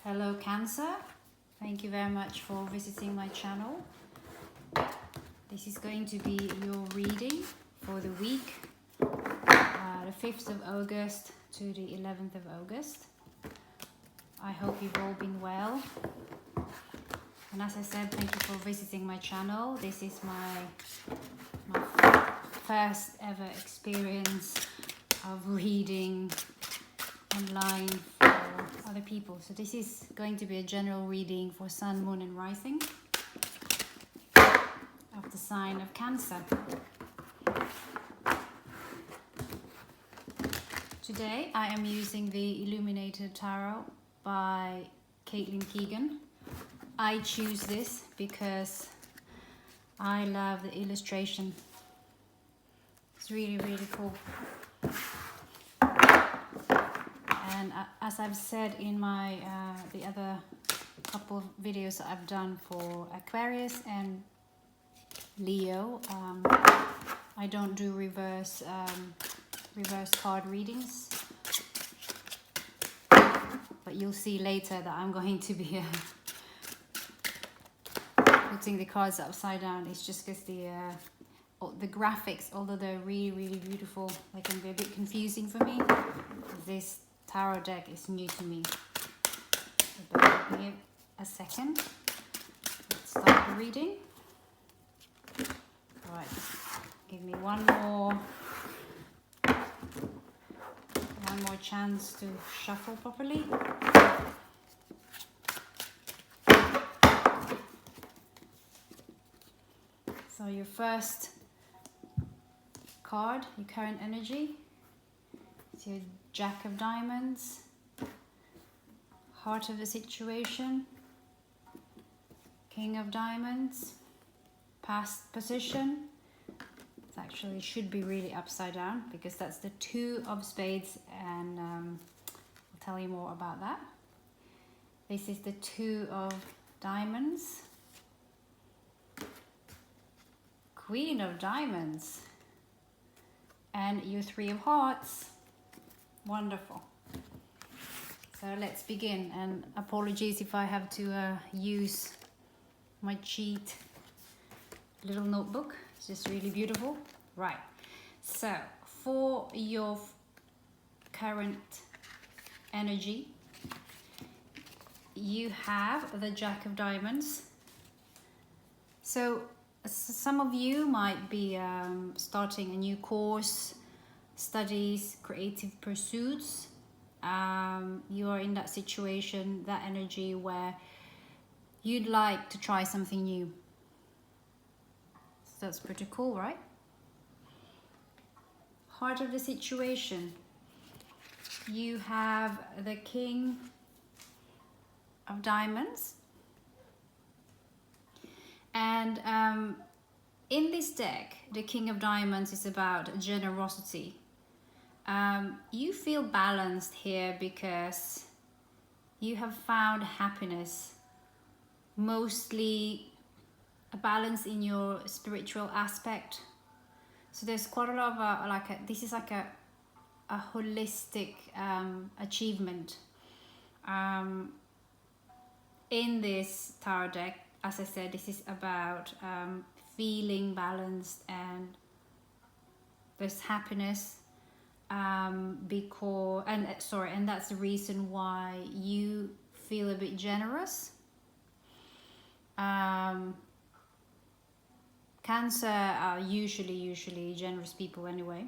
Hello Cancer, thank you very much for visiting my channel. This is going to be your reading for the week, the 5th of August to the 11th of August. I hope you've all been well. And as I said, thank you for visiting my channel. This is my first ever experience of reading online for other people. So this is going to be a general reading for Sun, Moon and Rising of the sign of Cancer. Today I am using the Illuminated Tarot by Caitlin Keegan. I choose this because I love the illustration. It's really cool. And as I've said in my the other couple of videos that I've done for Aquarius and Leo, I don't do reverse card readings, but you'll see later that I'm going to be putting the cards upside down. It's just because the graphics, although they're really beautiful, they can be a bit confusing for me. This tarot deck is new to me. So give me a second. Let's start the reading. Alright, give me one more chance to shuffle properly. So your first card, your current energy, it's your Jack of Diamonds, heart of the situation, King of Diamonds, past position. It actually should be really upside down because that's the Two of Spades, and I'll tell you more about that. This is the Two of Diamonds, Queen of Diamonds, and your Three of Hearts. Wonderful. So let's begin, and apologies if I have to use my cheat little notebook. It's just really beautiful. Right, so for your current energy, you have the Jack of Diamonds. So some of you might be starting a new course, studies, creative pursuits. You are in that situation, that energy where you'd like to try something new. So that's pretty cool, right? Heart of the situation. You have the King of Diamonds. And in this deck, the King of Diamonds is about generosity. You feel balanced here because you have found happiness, mostly a balance in your spiritual aspect. So there's quite a lot of this is like a holistic achievement. In this tarot deck, as I said, this is about feeling balanced, and there's happiness. And that's the reason why you feel a bit generous. Cancer are usually generous people anyway,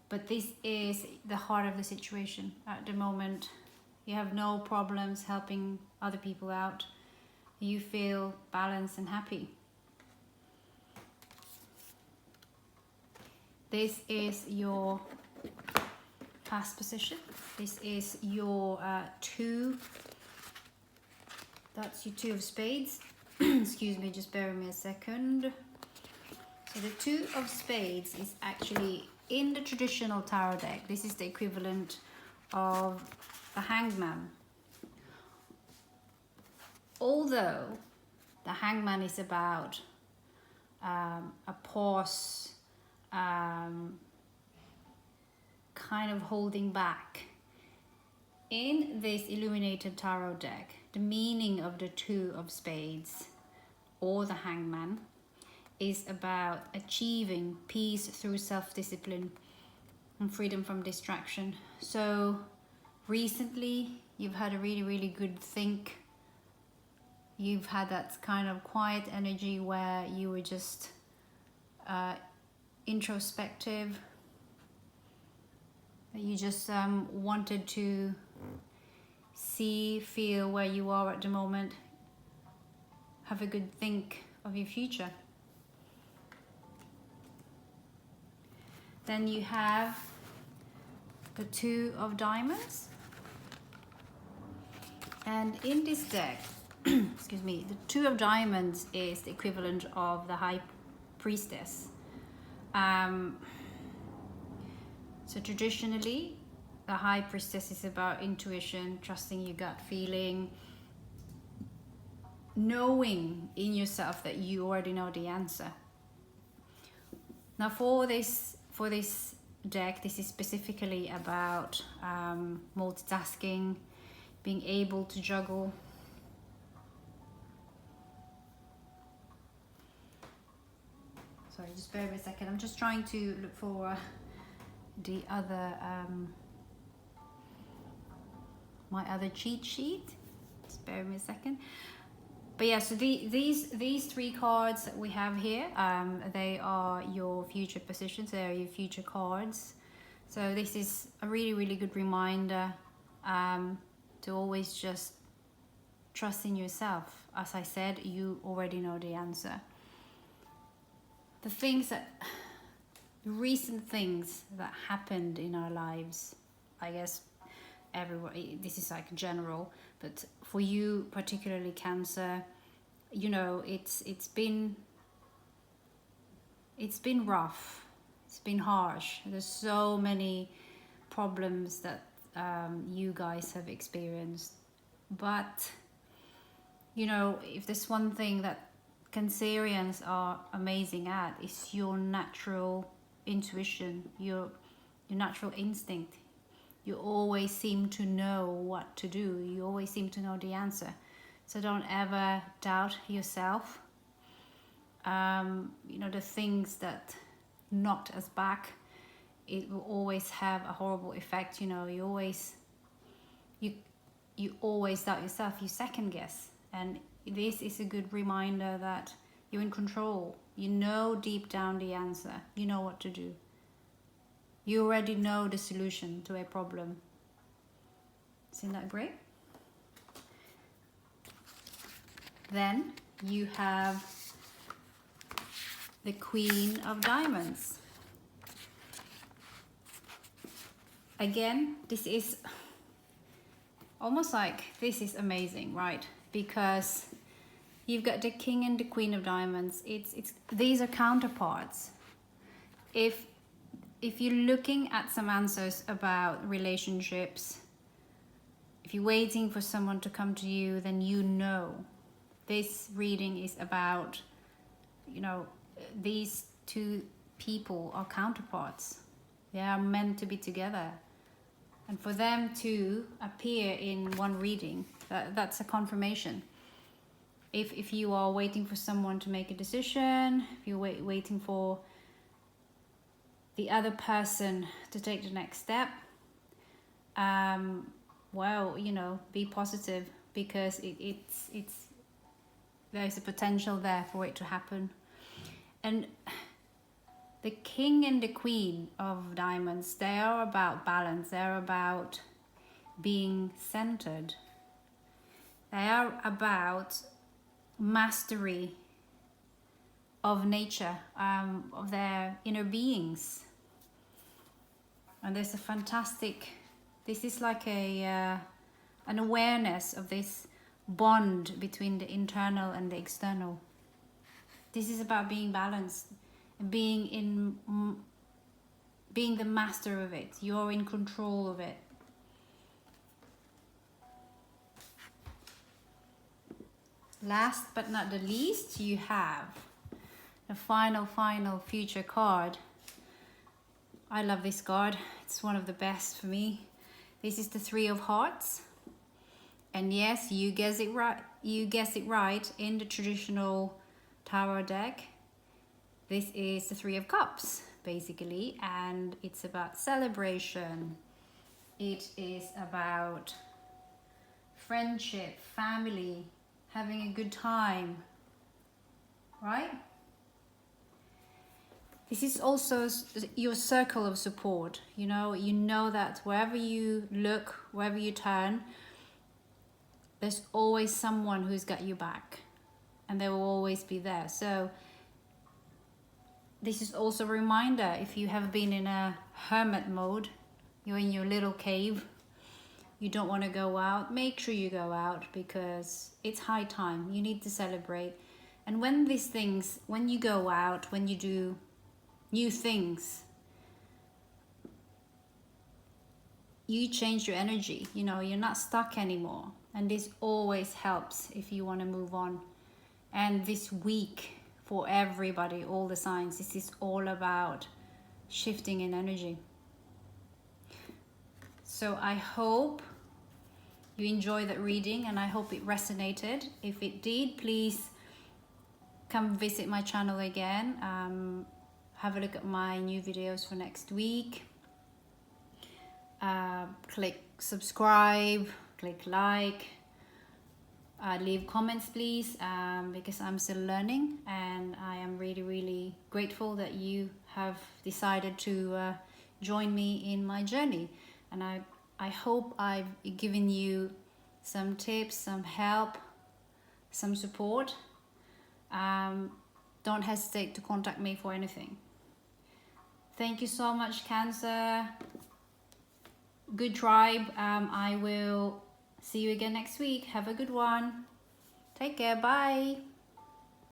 but this is the heart of the situation at the moment. You have no problems helping other people out. You feel balanced and happy. This is your past position. This is your two. That's your Two of Spades. Excuse me, just bear with me a second. So the Two of Spades is actually in the traditional tarot deck. This is the equivalent of the Hangman. Although the Hangman is about a pause, kind of holding back. In this illuminated tarot deck, the meaning of the Two of Spades or the Hangman is about achieving peace through self-discipline and freedom from distraction. So recently you've had a really good think. You've had that kind of quiet energy where you were just introspective. You just wanted to see, feel where you are at the moment. Have a good think of your future. Then you have the Two of Diamonds. And in this deck, excuse me, the Two of Diamonds is the equivalent of the High Priestess. So traditionally, the High Priestess is about intuition, trusting your gut feeling, knowing in yourself that you already know the answer. Now for this deck, this is specifically about multitasking, being able to juggle. Sorry, just bear with me a second. I'm just trying to look for the other, my other cheat sheet. Just bear with me a second. But yeah, so these three cards that we have here, they are your future positions. They are your future cards. So this is a really good reminder to always just trust in yourself. As I said, you already know the answer. The recent things that happened in our lives, I guess everybody, this is like general, but for you particularly Cancer, you know, it's been rough, it's been harsh. There's so many problems that you guys have experienced, but you know, if there's one thing that Cancerians are amazing at, is your natural intuition, your natural instinct. You always seem to know what to do. You always seem to know the answer. So don't ever doubt yourself. You know, the things that knocked us back, it will always have a horrible effect. You know, you always doubt yourself. You second guess. And this is a good reminder that you're in control. You know deep down the answer. You know what to do. You already know the solution to a problem. Isn't that great? Then you have the Queen of Diamonds. Again, this is almost like, this is amazing, right? Because you've got the King and the Queen of Diamonds. These are counterparts. If you're looking at some answers about relationships, if you're waiting for someone to come to you, then you know this reading is about, you know, these two people are counterparts. They are meant to be together. And for them to appear in one reading, that's a confirmation. If you are waiting for someone to make a decision, if you're waiting for the other person to take the next step, well, you know, be positive, because there's a potential there for it to happen. And the King and the Queen of Diamonds, they are about balance. They're about being centered. They are about mastery of nature, of their inner beings. And there's a fantastic, this is like an awareness of this bond between the internal and the external. This is about being balanced, being the master of it. You're in control of it. Last but not the least, you have the final future card. I love this card. It's one of the best for me. This is the Three of Hearts. And yes, you guess it right. You guess it right. In the traditional tarot deck, this is the Three of Cups, basically, and it's about celebration. It is about friendship, family, having a good time, right? This is also your circle of support. You know that wherever you look, wherever you turn, there's always someone who's got your back, and they will always be there. So this is also a reminder, if you have been in a hermit mode, you're in your little cave, you don't want to go out, make sure you go out, because it's high time. You need to celebrate. And when you go out, when you do new things, you change your energy. You're not stuck anymore. And this always helps if you want to move on. And this week, for everybody, all the signs, this is all about shifting in energy. So I hope you enjoyed that reading, and I hope it resonated. If it did, please come visit my channel again. Have a look at my new videos for next week. Click subscribe, click like, leave comments please, because I'm still learning, and I am really, really grateful that you have decided to join me in my journey. And I hope I've given you some tips, some help, some support. Don't hesitate to contact me for anything. Thank you so much, Cancer. Good tribe. I will see you again next week. Have a good one. Take care. Bye.